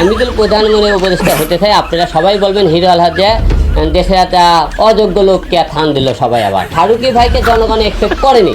আমি তো প্রধানমন্ত্রী উপদেষ্টা হতে চাই, আপনারা সবাই বলবেন হিরো আলহাজ যে দেশের একটা অযোগ্য লোককে থান দিল সবাই। আবার ফারুকী ভাইকে জনগণ একসেপ্ট করেনি,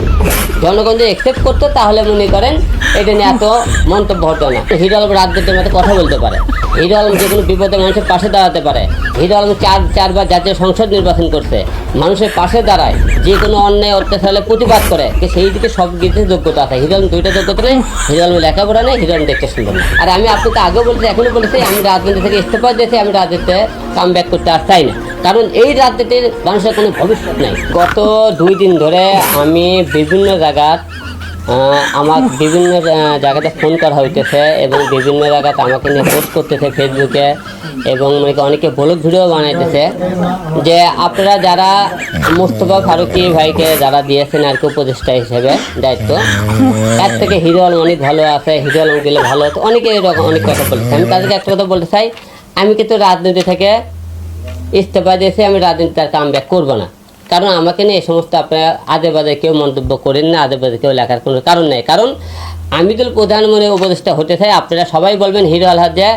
জনগণ যদি একসেপ্ট করতো তাহলে মনে করেন এটা নিয়ে এত মন্তব্য হতো না। হিরো আলম রাজনীতির মতো কথা বলতে পারে, হিরো আলম যে কোনো বিপদে মানুষের পাশে দাঁড়াতে পারে। হিরো আলম চারবার জাতীয় সংসদ নির্বাচন করছে, মানুষের পাশে দাঁড়ায়, যে কোনো অন্যায় অত্যাচারে প্রতিবাদ করে, সেই দিকে সব কিছু যোগ্যতা আছে। হিরো আলম দুইটা যোগ্যতা নেই, হিরো আলম লেখাপড়া নেই, হিরো আলম দেখতে সুন্দর না। আর আমি আপনাকে আগেও বলছি, এখনো বলেছি, আমি রাজনীতি থেকে ইস্তফা দিয়েছি, আমি রাজনীতিতে কাম ব্যাক করতে আর চাই না, কারণ এই রাজনীতির মানুষের কোনো ভবিষ্যৎ নেই। গত 2 দিন ধরে আমি বিভিন্ন জায়গায় আমার বিভিন্ন জায়গাতে ফোন করা হইতেছে এবং বিভিন্ন জায়গাতে আমাকে নিয়ে পোস্ট করতেছে ফেসবুকে, এবং অনেকে ব্লগ ভিডিও বানাইতেছে যে আপনারা যারা মুস্তফা ফারুকী ভাইকে যারা দিয়েছেন আর কি উপদেষ্টা হিসেবে দায়িত্ব, এর থেকে হিরো আলম অনেক ভালো আছে, হিরো আলম গেলে ভালো হতো, অনেকে এরকম অনেক কথা বলছে। আমি তাদেরকে একটা কথা বলতে চাই, আমি কিন্তু রাজনীতি থেকে ইস্তফা দিয়েছি, আমি রাজনীতি আর কাম ব্যাক করবো না, কারণ আমাকে নিয়ে এই সমস্ত আপনারা আজে বাজে কেউ মন্তব্য করেন না, আজে বাজে কেউ লেখার কোনো কারণ নেই। কারণ আমি তো প্রধানমন্ত্রী উপদেষ্টা হতে চাই, আপনারা সবাই বলবেন হিরো আলহাজ যে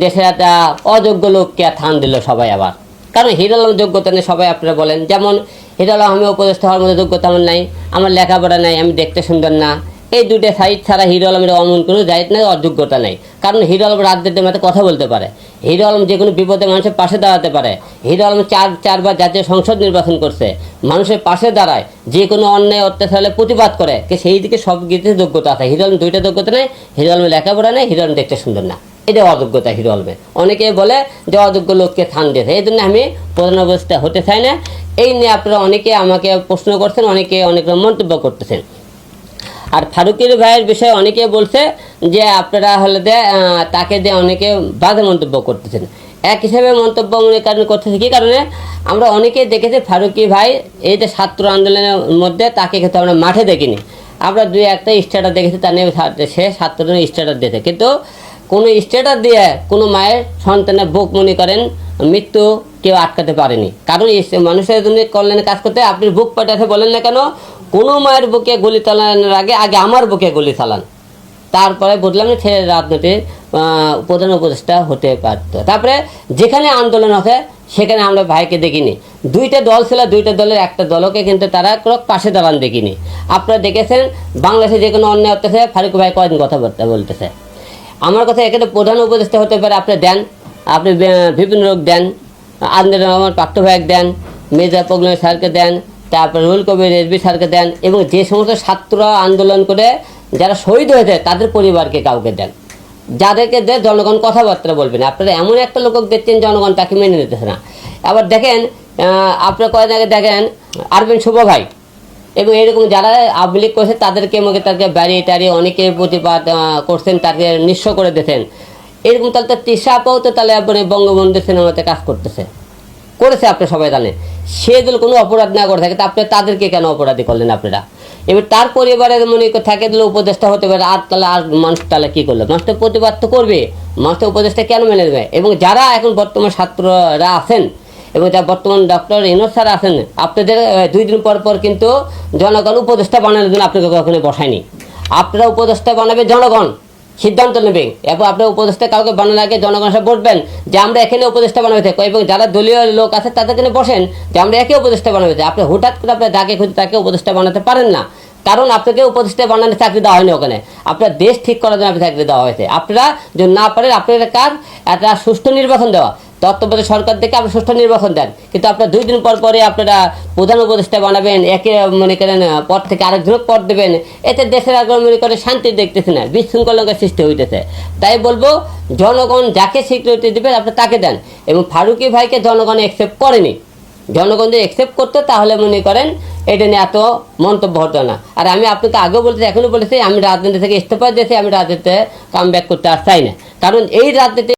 দেশের একটা অযোগ্য লোককে থান দিল সবাই। আবার কারণ হিরো আলম যোগ্যতা নেই সবাই আপনারা বলেন, যেমন হিরো আলম আমি উপদেষ্টা হওয়ার মধ্যে যোগ্যতা আমার নাই, আমার লেখাপড়া নাই, আমি দেখতে সুন্দর না, এই দুটো সাইড ছাড়া হিরো আলমের অমন কোনো দায়িত্ব নেই, অযোগ্যতা নেই। কারণ হিরো আলম রাজনীতির মতো কথা বলতে পারে, হিরো আলম যে কোনো বিপদে মানুষের পাশে দাঁড়াতে পারে। হিরো আলম চারবার জাতীয় সংসদ নির্বাচন করছে, মানুষের পাশে দাঁড়ায়, যে কোনো অন্যায় অত্যাচারে প্রতিবাদ করে, সেই দিকে সব কিছু যোগ্যতা আছে। হিরো আলম দুইটা যোগ্যতা নেই, হিরো আলমের লেখাপড়া নেই, হিরো আলম দেখতে সুন্দর না, এটা অযোগ্যতা হিরো আলমের। অনেকে বলে যে অযোগ্য লোককে থান দিয়েছে, এই জন্য আমি প্রধান উপদেষ্টা হতে চাই না। এই নিয়ে আপনারা অনেকে আমাকে প্রশ্ন করছেন, অনেকে অনেক মন্তব্য করতেছেন। আর ফারুকীর ভাইয়ের বিষয়ে অনেকে বলছে যে আপনারা হলে তাকে দিয়ে অনেকে বাজে মন্তব্য করতেছেন। এক হিসেবে মন্তব্য মনে কারণ করতেছে কী কারণে, আমরা অনেকে দেখেছি ফারুকী ভাই এই যে ছাত্র আন্দোলনের মধ্যে তাকে কিন্তু আমরা মাঠে দেখিনি, আমরা 2-1টা স্ট্যাটাস দেখেছি, তার নিয়ে সে ছাত্রদের স্ট্যাটাস দিয়েছে, কিন্তু কোনো স্ট্যাটাস দিয়ে কোনো মায়ের সন্তানের বুক মনে করেন মৃত্যু কেউ আটকাতে পারেনি। কারণ মানুষের জন্য কল্যাণে কাজ করতে আপনি বুক পাঠাতে বলেন না কেন, কোনো মায়ের বুকে গুলি চালানোর আগে আমার বুকে গুলি চালান, তারপরে বুঝলাম যে ছেলে রাজনীতির প্রধান উপদেষ্টা হতে পারত। তারপরে যেখানে আন্দোলন হবে সেখানে আমরা ভাইকে দেখিনি। 2টা দল ছিল, 2টা দলের একটা দলকে কিন্তু তারা পাশে দাঁড়ান দেখিনি। আপনারা দেখেছেন বাংলাদেশে যে কোনো অন্যায় অত্যাচারে ফারুকী ভাই কয়েকদিন কথাবার্তা বলতেছে। আমার কথা এখানে প্রধান উপদেষ্টা হতে পারে, আপনি দেন, আপনি বিভিন্ন লোক দেন, আন্দোলন আমার পাঠ্য ভাইক দেন, মির্জা ফখরুল স্যারকে দেন, তারপর রুহুল কবির রিজভী স্যারকে দেন, এবং যে সমস্ত ছাত্র আন্দোলন করে যারা শহীদ হয়েছে তাদের পরিবারকে কাউকে দেন, যাদেরকে দেন জনগণ কথাবার্তা বলবেন। আপনারা এমন একটা লোক দেখছেন জনগণ তাকে মেনে নিতেছে না। আবার দেখেন আপনারা কয়েকদিন আগে দেখেন আরবিন শুভ ভাই এবং এরকম যারা আওয়ামী লীগ করেছে তাদেরকে তাকে বাড়িয়ে টাড়িয়ে অনেকে প্রতিবাদ করছেন, তাকে নিঃস্ব করে দিয়েছেন। এরকম তাহলে তো তৃষা আপাও তো তাহলে আপনি বঙ্গবন্ধু সিনেমাতে কাজ করেছে আপনি সবাই জানেন। সে যদি কোনো অপরাধ না করে থাকে তা আপনি তাদেরকে কেন অপরাধী করলেন আপনারা? এবার তার পরিবারের মনে থাকে দিলে উপদেষ্টা হতে পারে, আর তাহলে আর মানুষ তাহলে কী করলো? মানুষটা প্রতিবাদ তো করবে, মানুষটা উপদেষ্টা কেন মেনে দেবে? এবং যারা এখন বর্তমান ছাত্ররা আছেন এবং যারা বর্তমান ডক্টর ইউনূস স্যার আছেন, আপনাদের 2 দিন পর পর কিন্তু জনগণ উপদেষ্টা বানানোর জন্য আপনাকে কখনো বসায়নি। আপনারা উপদেষ্টা বানাবে জনগণ, সিদ্ধান্ত নেবে, এবং আপনার উপদেষ্টা কাউকে বানানোর আগে জনগণ সব বসবেন যে আমরা এখানে উপদেষ্টা বানাবে থাকবো, এবং যারা দলীয় লোক আছে তাদেরকে বসেন যে আমরা একে উপদেষ্টা বানাবে। আপনি হুঠাৎ করে আপনার যাকে খুঁজে তাকে উপদেষ্টা বানাতে পারেন না, কারণ আপনাকে উপদেষ্টা বানানোর চাকরি দেওয়া হয়নি ওখানে, আপনার দেশ ঠিক করার জন্য আপনার চাকরি দেওয়া হয়েছে। আপনারা যদি না পারেন আপনার কাজ একটা সুষ্ঠু নির্বাচন দেওয়া, তত্ত্বাবধায়ক সরকার থেকে আপনি সুষ্ঠু নির্বাচন দেন, কিন্তু আপনার 2 দিন পর পরে আপনারা প্রধান উপদেষ্টা বানাবেন, একে মনে করেন পদ থেকে আরেকজনক পদ দেবেন, এতে দেশের আগে মনে করে শান্তি দেখতেছে না, বিশৃঙ্খলার সৃষ্টি হইতেছে। তাই বলবো জনগণ যাকে স্বীকৃতি দেবে আপনি তাকে দেন, এবং ফারুকী ভাইকে জনগণ অ্যাকসেপ্ট করেনি, জনগণ যদি অ্যাকসেপ্ট করতো তাহলে মনে করেন এটা নিয়ে এত মন্তব্য হতো না। আর আমি আপনাকে আগেও বলতেছি এখনও বলেছি, আমি রাজনীতি থেকে ইস্তফা দিয়েছি, আমি রাজনীতিতে কাম ব্যাক করতে আর চাই না, কারণ এই রাজনীতি